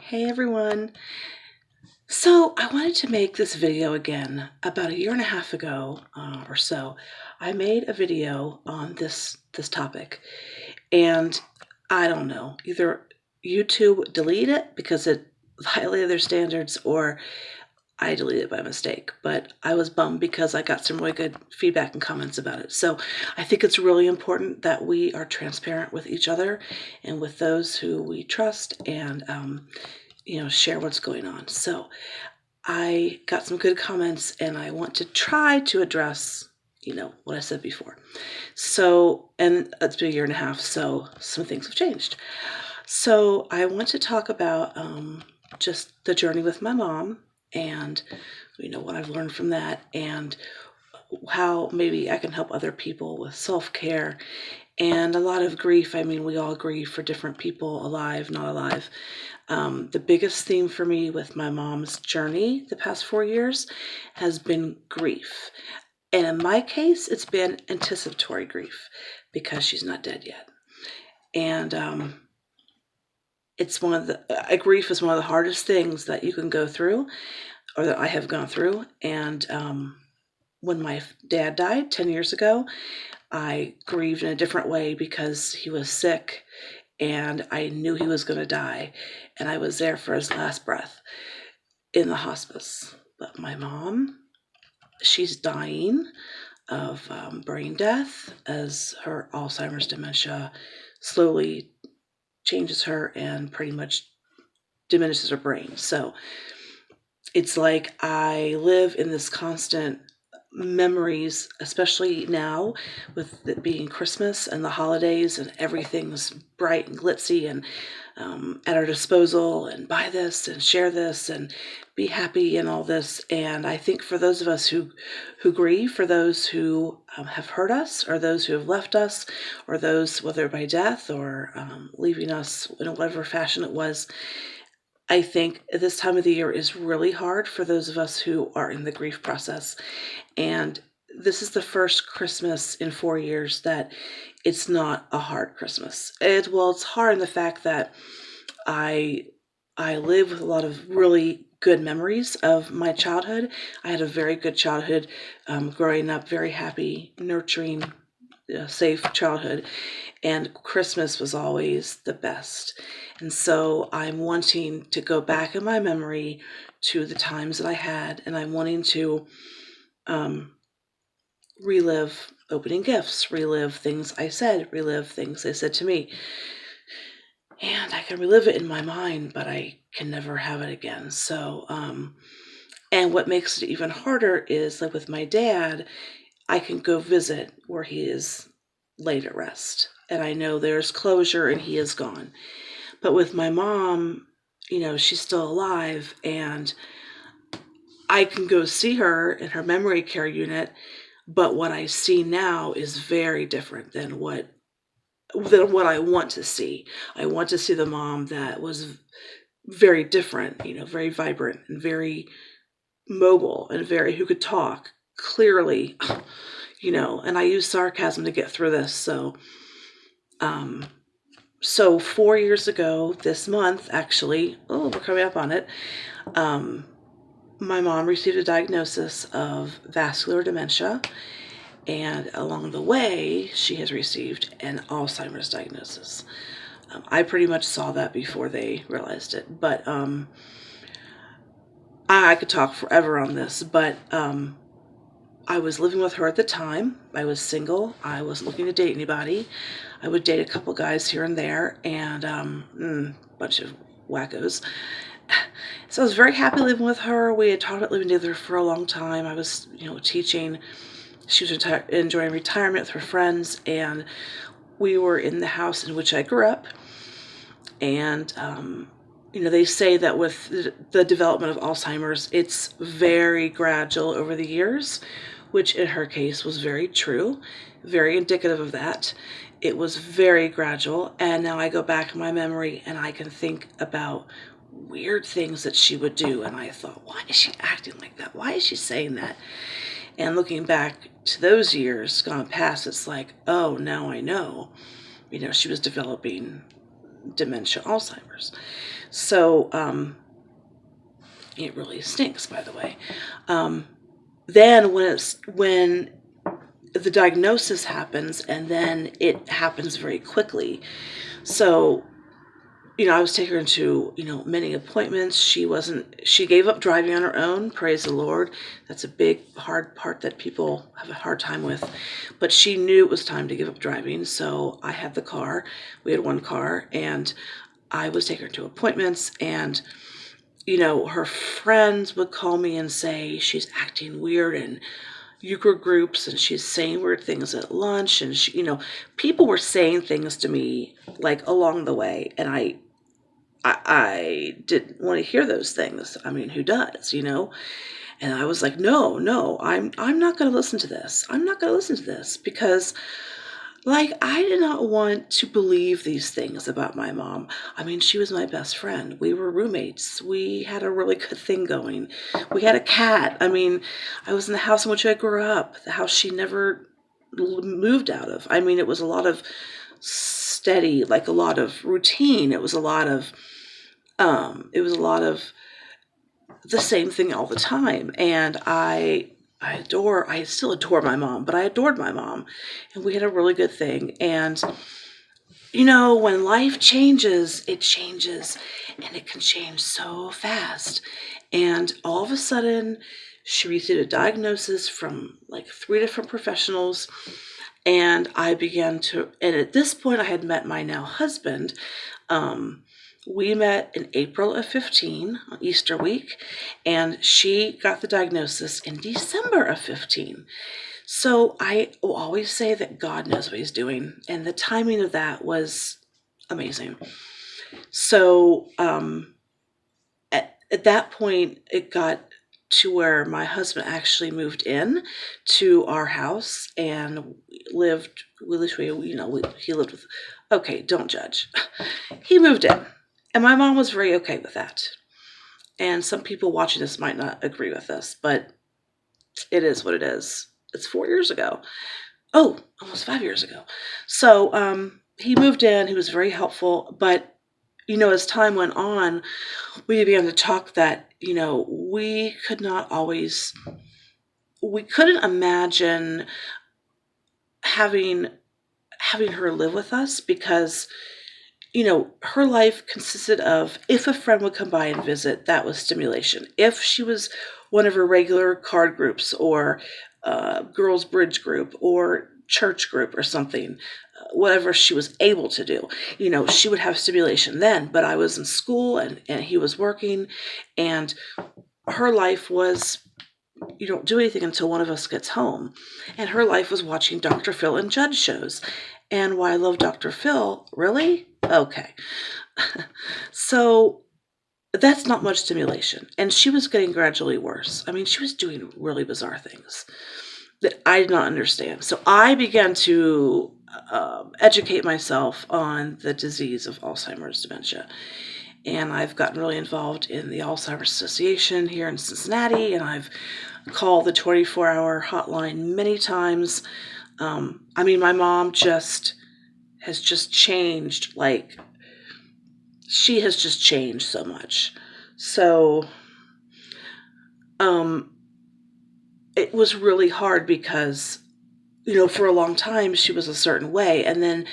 Hey everyone. So I wanted to make this video again. About a year and a half ago or so, I made a video on this topic, and I don't know, either YouTube deleted it because it violated their standards, or I deleted it by mistake. But I was bummed because I got some really good feedback and comments about it. So I think it's really important that we are transparent with each other and with those who we trust, and share what's going on. So I got some good comments, and I want to try to address, what I said before. So, and it's been a year and a half, so some things have changed. So I want to talk about just the journey with my mom, and what I've learned from that, and how maybe I can help other people with self-care and a lot of grief. I mean, we all grieve for different people, alive, not alive. The biggest theme for me with my mom's journey the past 4 years has been grief. And in my case, it's been anticipatory grief because she's not dead yet. And it's grief is one of the hardest things that you can go through, or that I have gone through. And when my dad died 10 years ago, I grieved in a different way because he was sick and I knew he was going to die, and I was there for his last breath in the hospice. But my mom, she's dying of brain death as her Alzheimer's dementia slowly changes her and pretty much diminishes her brain. So it's like I live in this constant memories, especially now with it being Christmas and the holidays and everything's bright and glitzy and at our disposal, and buy this and share this and be happy and all this. And I think for those of us who grieve, for those who have hurt us, or those who have left us, or those, whether by death or leaving us in whatever fashion it was, I think this time of the year is really hard for those of us who are in the grief process. And this is the first Christmas in 4 years that it's not a hard Christmas. It's hard in the fact that I live with a lot of really good memories of my childhood. I had a very good childhood, growing up, very happy, nurturing, safe childhood. And Christmas was always the best. And so I'm wanting to go back in my memory to the times that I had, and I'm wanting to relive opening gifts, relive things I said, relive things they said to me. And I can relive it in my mind, but I can never have it again. So, and what makes it even harder is, like with my dad, I can go visit where he is laid at rest, and I know there's closure and he is gone. But with my mom, she's still alive, and I can go see her in her memory care unit, but what I see now is very different than what I want to see. I want to see the mom that was very different, very vibrant and very mobile and who could talk clearly, and I use sarcasm to get through this. So 4 years ago this month, actually, we're coming up on it, my mom received a diagnosis of vascular dementia, and along the way, she has received an Alzheimer's diagnosis. I pretty much saw that before they realized it, but I could talk forever on this, but I was living with her at the time. I was single. I wasn't looking to date anybody. I would date a couple guys here and there, and a bunch of wackos. So I was very happy living with her. We had talked about living together for a long time. I was, teaching. She was enjoying retirement with her friends, and we were in the house in which I grew up. And, they say that with the development of Alzheimer's, it's very gradual over the years, which in her case was very true, very indicative of that. It was very gradual, and now I go back in my memory and I can think about weird things that she would do, and I thought, why is she acting like that? Why is she saying that? And looking back to those years gone past, it's like, oh, now I know. She was developing dementia, Alzheimer's. So it really stinks, by the way. Then when the diagnosis happens, and then it happens very quickly. So, I was taking her to, many appointments. She gave up driving on her own, praise the Lord. That's a big, hard part that people have a hard time with. But she knew it was time to give up driving, so I had the car. We had one car, and I was taking her to appointments, and, her friends would call me and say she's acting weird in euchre groups, and she's saying weird things at lunch, and people were saying things to me like along the way, and I didn't want to hear those things. I mean, who does, And I was like, no, I'm not going to listen to this. I'm not going to listen to this because, I did not want to believe these things about my mom. I mean, she was my best friend. We were roommates. We had a really good thing going. We had a cat. I mean, I was in the house in which I grew up, the house she never moved out of. I mean, it was a lot of steady, a lot of routine. It was a lot of the same thing all the time. And I still adore my mom, but I adored my mom, and we had a really good thing. And, when life changes, it changes, and it can change so fast. And all of a sudden, she received a diagnosis from 3 different professionals. And and at this point, I had met my now husband. We met in April of 15 on Easter week, and she got the diagnosis in December of 15. So I will always say that God knows what he's doing, and the timing of that was amazing. So at that point, it got to where my husband actually moved in to our house and he lived with, okay, don't judge. He moved in. And my mom was very okay with that. And some people watching this might not agree with this, but it is what it is. It's 4 years ago. Oh, almost 5 years ago. So he moved in. He was very helpful. But, as time went on, we began to talk that, we couldn't imagine having her live with us because her life consisted of, if a friend would come by and visit, that was stimulation. If she was one of her regular card groups or girls' bridge group or church group or something, whatever she was able to do, she would have stimulation then. But I was in school and he was working, and her life was, you don't do anything until one of us gets home. And her life was watching Dr. Phil and Judd shows. And why I love Dr. Phil, really? Okay. So that's not much stimulation. And she was getting gradually worse. I mean, she was doing really bizarre things that I did not understand. So I began to educate myself on the disease of Alzheimer's dementia. And I've gotten really involved in the Alzheimer's Association here in Cincinnati, and I've called the 24-hour hotline many times. I mean, my mom has just changed, she has just changed so much. So, it was really hard because, for a long time she was a certain way, and then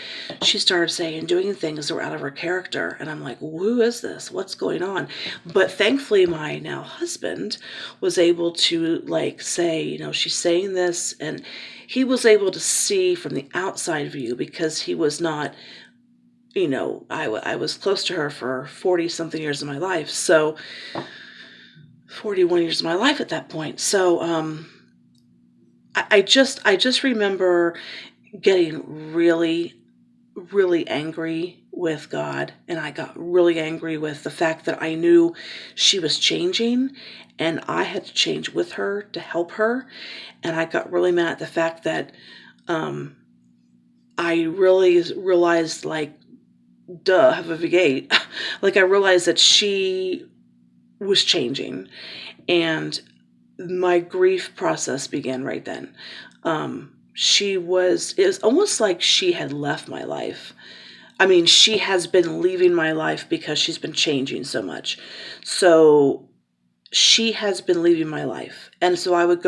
she started saying and doing things that were out of her character, and I'm like, who is this? What's going on? But thankfully, my now husband was able to say, she's saying this, and he was able to see from the outside view because he was not, I was close to her for 40-something years of my life, so 41 years of my life at that point. So I just remember getting really, really angry with God, and I got really angry with the fact that I knew she was changing, and I had to change with her to help her, and I got really mad at the fact that I really realized, have a V8, I realized that she was changing, and my grief process began right then. It was almost like she had left my life. I mean, she has been leaving my life because she's been changing so much. So she has been leaving my life. And so I would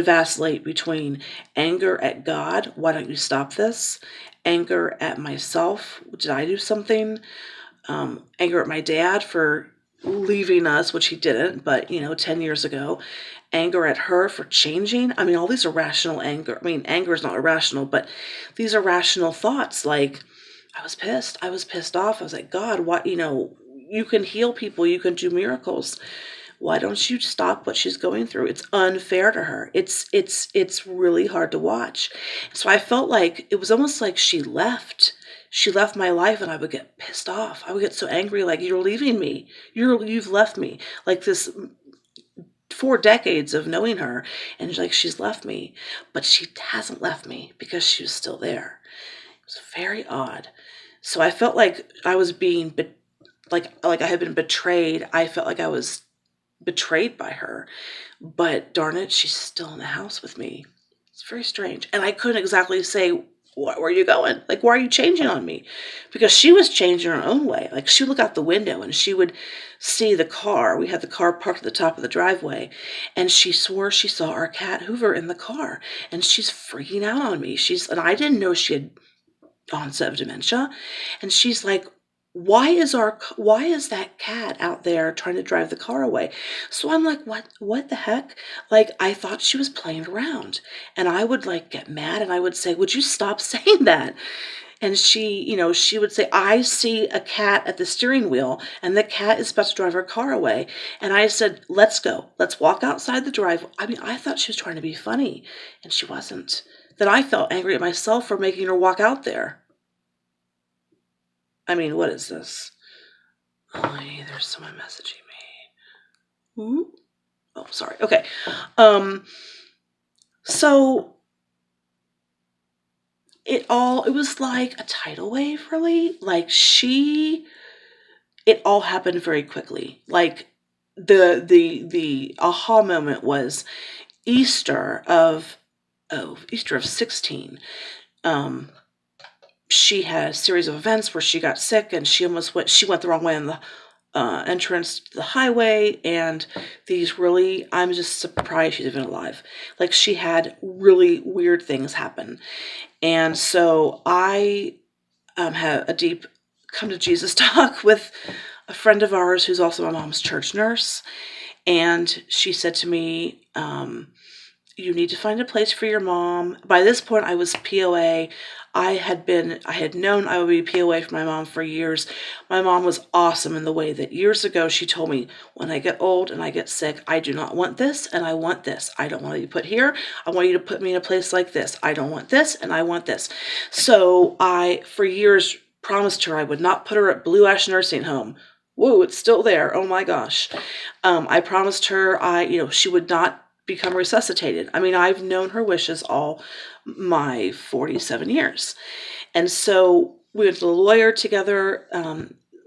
vacillate between anger at God, why don't you stop this? Anger at myself, did I do something? Anger at my dad for leaving us, which he didn't, but 10 years ago. Anger at her for changing. I mean, all these are rational anger. I mean, anger is not irrational, but these are rational thoughts. Like, I was pissed. I was pissed off. I was like, God, what, you can heal people. You can do miracles. Why don't you stop what she's going through? It's unfair to her. It's really hard to watch. So I felt like it was almost like she left. She left my life, and I would get pissed off. I would get so angry, like, you're leaving me. You've left me. Like this 4 decades of knowing her, and like she's left me. But she hasn't left me because she was still there. It was very odd. So I felt like I was being like I had been betrayed. I felt like I was betrayed by her, but darn it, she's still in the house with me. It's very strange. And I couldn't exactly say, where are you going? Like, why are you changing on me? Because she was changing her own way. Like, she would look out the window and she would see the car. We had the car parked at the top of the driveway, and she swore she saw our cat Hoover in the car, and she's freaking out on me. And I didn't know she had onset of dementia. And she's like, why is that cat out there trying to drive the car away? So I'm like, what the heck? Like, I thought she was playing around, and I would like get mad, and I would say, would you stop saying that? And she would say, I see a cat at the steering wheel, and the cat is about to drive her car away. And I said, let's go. Let's walk outside the drive. I mean, I thought she was trying to be funny, and she wasn't. Then I felt angry at myself for making her walk out there. I mean, what is this? Oh, there's someone messaging me. Ooh. Oh, sorry. Okay. So it was like a tidal wave, really. Like, it all happened very quickly. Like, the aha moment was Easter of 16. She had a series of events where she got sick, and she went the wrong way on the entrance to the highway, and I'm just surprised she's even alive. Like, she had really weird things happen. And so I had a deep come to Jesus talk with a friend of ours who's also my mom's church nurse. And she said to me, you need to find a place for your mom. By this point, I was POA. I had known I would be POA for my mom for years. My mom was awesome in the way that years ago she told me, when I get old and I get sick, I do not want this and I want this. I don't want to be put here. I want you to put me in a place like this. I don't want this and I want this. So I, for years, promised her I would not put her at Blue Ash Nursing Home. Whoa, it's still there. Oh my gosh. I promised her she would not become resuscitated. I mean, I've known her wishes all my 47 years. And so we went to the lawyer together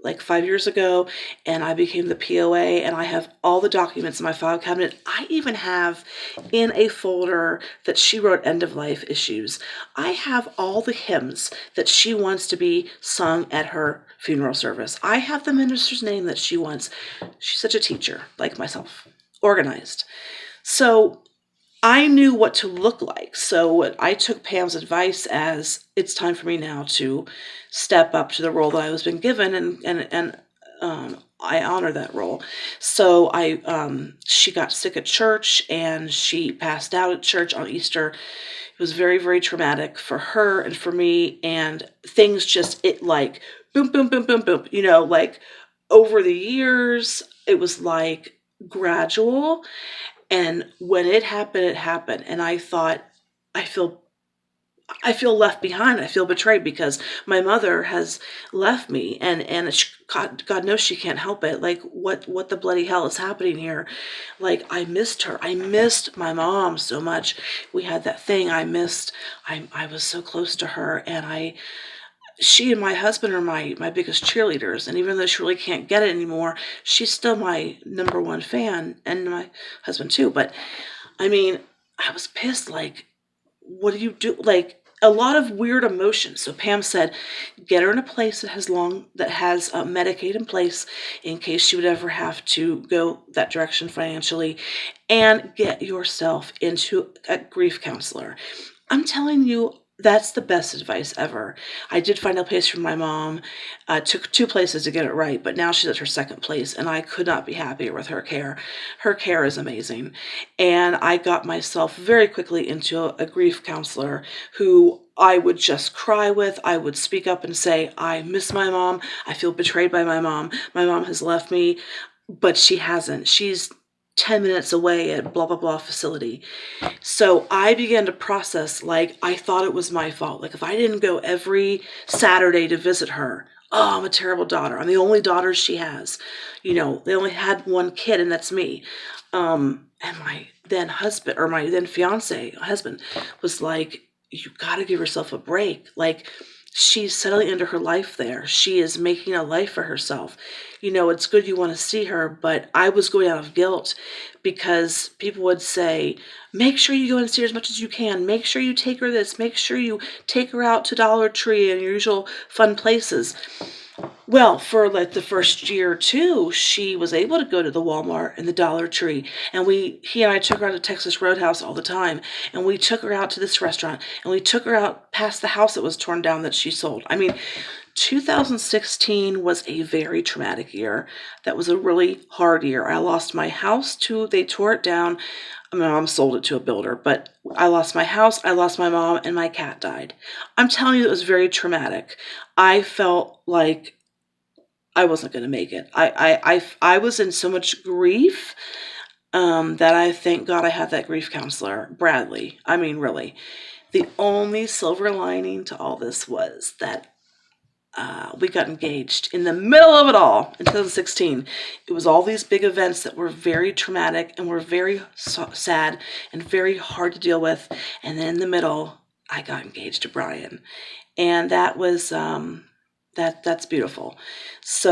like 5 years ago, and I became the POA, and I have all the documents in my file cabinet. I even have in a folder that she wrote end of life issues. I have all the hymns that she wants to be sung at her funeral service. I have the minister's name that she wants. She's such a teacher, like myself, organized. So I knew what to look like. So I took Pam's advice as, it's time for me now to step up to the role that I was been given, and I honor that role. So she got sick at church, and she passed out at church on Easter. It was very, very traumatic for her and for me, and things just, like boom, boom, boom, boom, boom. Like over the years, it was like gradual. And when it happened. And I thought, I feel left behind. I feel betrayed because my mother has left me, and God knows she can't help it. Like, what the bloody hell is happening here? Like, I missed her. I missed my mom so much. We had that thing I missed. I was so close to her, and she and my husband are my biggest cheerleaders. And even though she really can't get it anymore, she's still my number one fan, and my husband too. But I mean, I was pissed. Like, what do you do? Like, a lot of weird emotions. So Pam said, get her in a place that has Medicaid in place in case she would ever have to go that direction financially, and get yourself into a grief counselor. I'm telling you, that's the best advice ever. I did find a place for my mom. Took 2 places to get it right, but now she's at her 2nd place, and I could not be happier with her care. Her care is amazing. And I got myself very quickly into a grief counselor who I would just cry with. I would speak up and say, I miss my mom. I feel betrayed by my mom. My mom has left me, but she hasn't. She's 10 minutes away at blah, blah, blah facility. So I began to process like I thought it was my fault. Like if I didn't go every Saturday to visit her, oh, I'm a terrible daughter. I'm the only daughter she has. You know, they only had 1 kid, and that's me. And my then husband, or my then husband, was like, you got to give yourself a break. Like, she's settling into her life there. She is making a life for herself. You know, it's good you want to see her, but I was going out of guilt because people would say, make sure you go and see her as much as you can. Make sure you take her this. Make sure you take her out to Dollar Tree and your usual fun places. Well, for like the first year or 2, she was able to go to the Walmart and the Dollar Tree. And he and I took her out to Texas Roadhouse all the time. And we took her out to this restaurant. And we took her out past the house that was torn down that she sold. I mean, 2016 was a very traumatic year. That was a really hard year. I lost my house they tore it down. My mom sold it to a builder, but I lost my house, I lost my mom, and my cat died. I'm telling you, it was very traumatic. I felt like I wasn't going to make it. I was in so much grief that I thank God I had that grief counselor, Bradley. I mean, really. The only silver lining to all this was that we got engaged in the middle of it all in 2016. It was all these big events that were very traumatic and were very sad and very hard to deal with. And then in the middle, I got engaged to Brian. And that was, that's beautiful. So